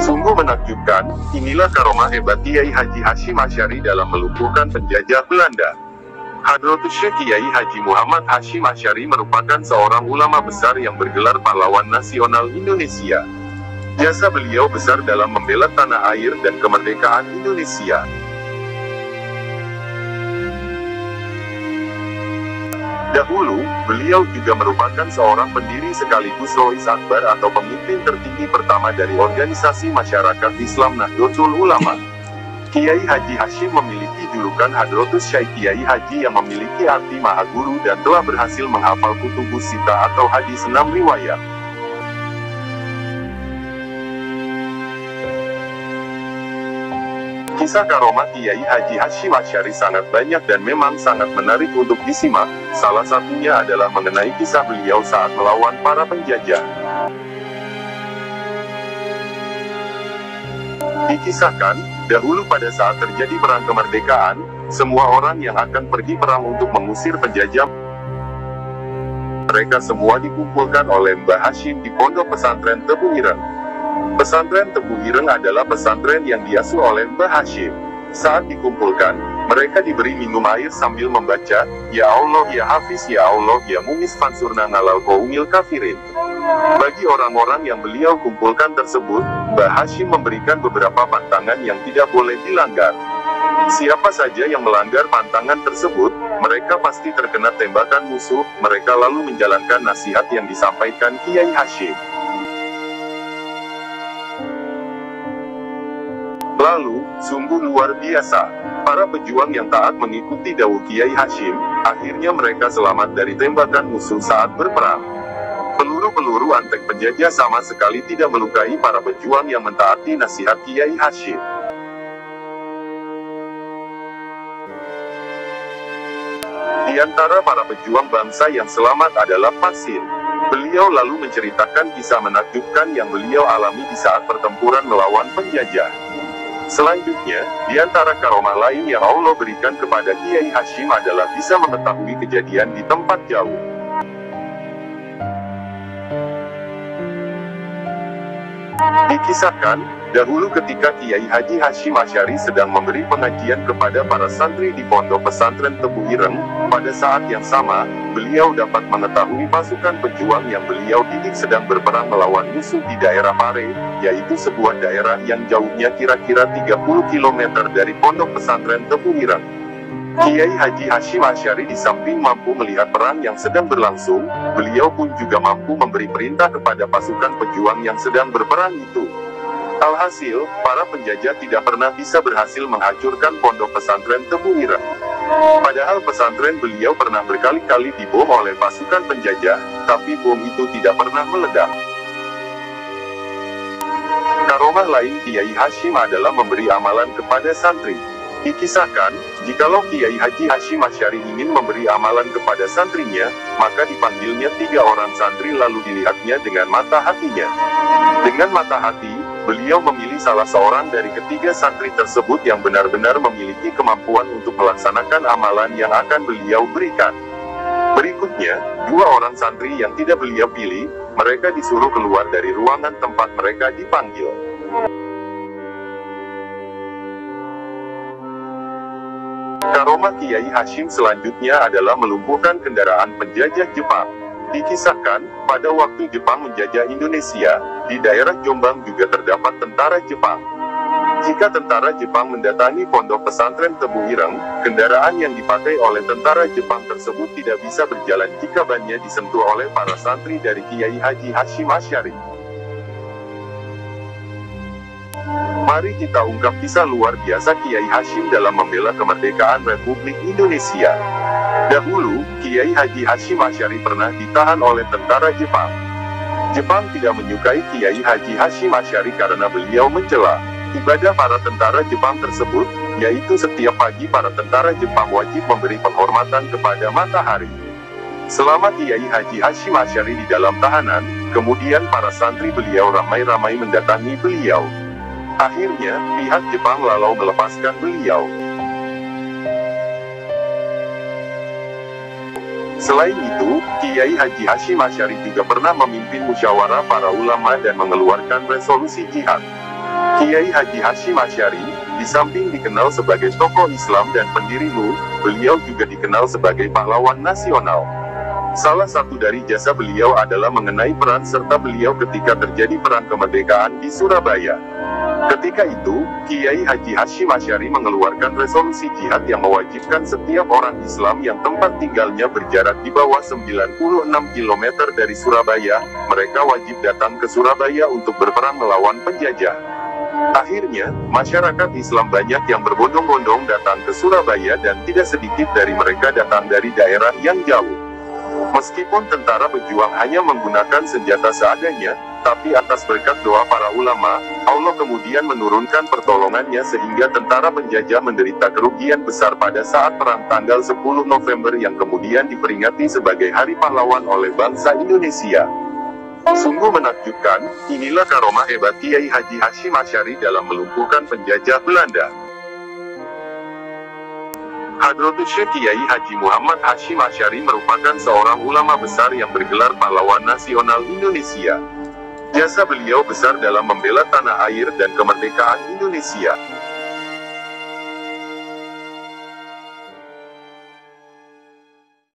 Sungguh menakjubkan, inilah karomah hebat Kiai Haji Hashim Asy'ari dalam melumpuhkan penjajah Belanda. Hadratus Syekh Kiai Haji Muhammad Hashim Asy'ari merupakan seorang ulama besar yang bergelar pahlawan nasional Indonesia. Jasa beliau besar dalam membela tanah air dan kemerdekaan Indonesia. Dahulu, beliau juga merupakan seorang pendiri sekaligus Rois Akbar atau pemimpin tertinggi pertama dari organisasi masyarakat Islam Nahdlatul Ulama. Kiai Haji Hashim memiliki julukan Hadratus Syekh Kiai Haji yang memiliki arti Maha Guru dan telah berhasil menghafal Kutubus Sittah atau hadis 6 riwayat. Kisah karomah Kiai Haji Hashim Asy'ari sangat banyak dan memang sangat menarik untuk disimak. Salah satunya adalah mengenai kisah beliau saat melawan para penjajah. Dikisahkan, dahulu pada saat terjadi perang kemerdekaan, semua orang yang akan pergi perang untuk mengusir penjajah, mereka semua dikumpulkan oleh Mbah Hashim di Pondok Pesantren Tebu Ireng. Pesantren Tebu Ireng adalah pesantren yang diasuh oleh Mbah Hashim. Saat dikumpulkan, mereka diberi minum air sambil membaca, Ya Allah ya Hafiz ya Allah ya Mu'miz fansurna nalal qaumil kafirin. Bagi orang-orang yang beliau kumpulkan tersebut, Mbah Hashim memberikan beberapa pantangan yang tidak boleh dilanggar. Siapa saja yang melanggar pantangan tersebut, mereka pasti terkena tembakan musuh. Mereka lalu menjalankan nasihat yang disampaikan Kiai Hashim. Lalu, sungguh luar biasa, para pejuang yang taat mengikuti dawuh Kiai Hashim, akhirnya mereka selamat dari tembakan musuh saat berperang. Peluru-peluru antek penjajah sama sekali tidak melukai para pejuang yang mentaati nasihat Kiai Hashim. Di antara para pejuang bangsa yang selamat adalah Pasin. Beliau lalu menceritakan kisah menakjubkan yang beliau alami di saat pertempuran melawan penjajah. Selanjutnya, di antara karomah lain yang Allah berikan kepada Kiai Hashim adalah bisa mengetahui kejadian di tempat jauh. Dikisahkan, dahulu ketika Kiai Haji Hashim Asy'ari sedang memberi pengajian kepada para santri di Pondok Pesantren Tebu Ireng, pada saat yang sama, beliau dapat mengetahui pasukan pejuang yang beliau didik sedang berperang melawan musuh di daerah Pare, yaitu sebuah daerah yang jauhnya kira-kira 30 km dari Pondok Pesantren Tebu Ireng. Kiai Haji Hashim Asy'ari di samping mampu melihat perang yang sedang berlangsung, beliau pun juga mampu memberi perintah kepada pasukan pejuang yang sedang berperang itu. Alhasil, para penjajah tidak pernah bisa berhasil menghancurkan Pondok Pesantren Tebu Ireng. Padahal pesantren beliau pernah berkali-kali dibom oleh pasukan penjajah, tapi bom itu tidak pernah meledak. Karomah lain Kiai Hashim adalah memberi amalan kepada santri. Dikisahkan, jikalau Kiai Haji Hashim Asy'ari ingin memberi amalan kepada santrinya, maka dipanggilnya 3 orang santri lalu dilihatnya dengan mata hatinya. Dengan mata hati, beliau memilih salah seorang dari ketiga santri tersebut yang benar-benar memiliki kemampuan untuk melaksanakan amalan yang akan beliau berikan. Berikutnya, 2 orang santri yang tidak beliau pilih, mereka disuruh keluar dari ruangan tempat mereka dipanggil. Karomah Kiai Hashim selanjutnya adalah melumpuhkan kendaraan penjajah Jepang. Dikisahkan, pada waktu Jepang menjajah Indonesia, di daerah Jombang juga terdapat tentara Jepang. Jika tentara Jepang mendatangi Pondok Pesantren Tebu Ireng, kendaraan yang dipakai oleh tentara Jepang tersebut tidak bisa berjalan jika bannya disentuh oleh para santri dari Kiai Haji Hashim Asy'ari. Mari kita ungkap kisah luar biasa Kiai Hashim dalam membela kemerdekaan Republik Indonesia. Dahulu, Kiai Haji Hashim Asy'ari pernah ditahan oleh tentara Jepang. Jepang tidak menyukai Kiai Haji Hashim Asy'ari karena beliau mencela ibadah para tentara Jepang tersebut, yaitu setiap pagi para tentara Jepang wajib memberi penghormatan kepada matahari. Selama Kiai Haji Hashim Asy'ari di dalam tahanan, kemudian para santri beliau ramai-ramai mendatangi beliau. Akhirnya, pihak Jepang lalu melepaskan beliau. Selain itu, Kiai Haji Hashim Asy'ari juga pernah memimpin musyawarah para ulama dan mengeluarkan resolusi jihad. Kiai Haji Hashim Asy'ari, di samping dikenal sebagai tokoh Islam dan pendiri NU, beliau juga dikenal sebagai pahlawan nasional. Salah satu dari jasa beliau adalah mengenai peran serta beliau ketika terjadi perang kemerdekaan di Surabaya. Ketika itu, Kiai Haji Hashim Asy'ari mengeluarkan resolusi jihad yang mewajibkan setiap orang Islam yang tempat tinggalnya berjarak di bawah 96 km dari Surabaya, mereka wajib datang ke Surabaya untuk berperang melawan penjajah. Akhirnya, masyarakat Islam banyak yang berbondong-bondong datang ke Surabaya dan tidak sedikit dari mereka datang dari daerah yang jauh. Meskipun tentara pejuang hanya menggunakan senjata seadanya, tapi atas berkat doa para ulama, Allah kemudian menurunkan pertolongannya sehingga tentara penjajah menderita kerugian besar pada saat perang tanggal 10 November yang kemudian diperingati sebagai Hari Pahlawan oleh bangsa Indonesia. Sungguh menakjubkan, inilah karomah hebat Kiai Haji Hashim Asy'ari dalam melumpuhkan penjajah Belanda. Hadratus Syekh Kiai Haji Muhammad Hashim Asy'ari merupakan seorang ulama besar yang bergelar pahlawan nasional Indonesia. Jasa beliau besar dalam membela tanah air dan kemerdekaan Indonesia.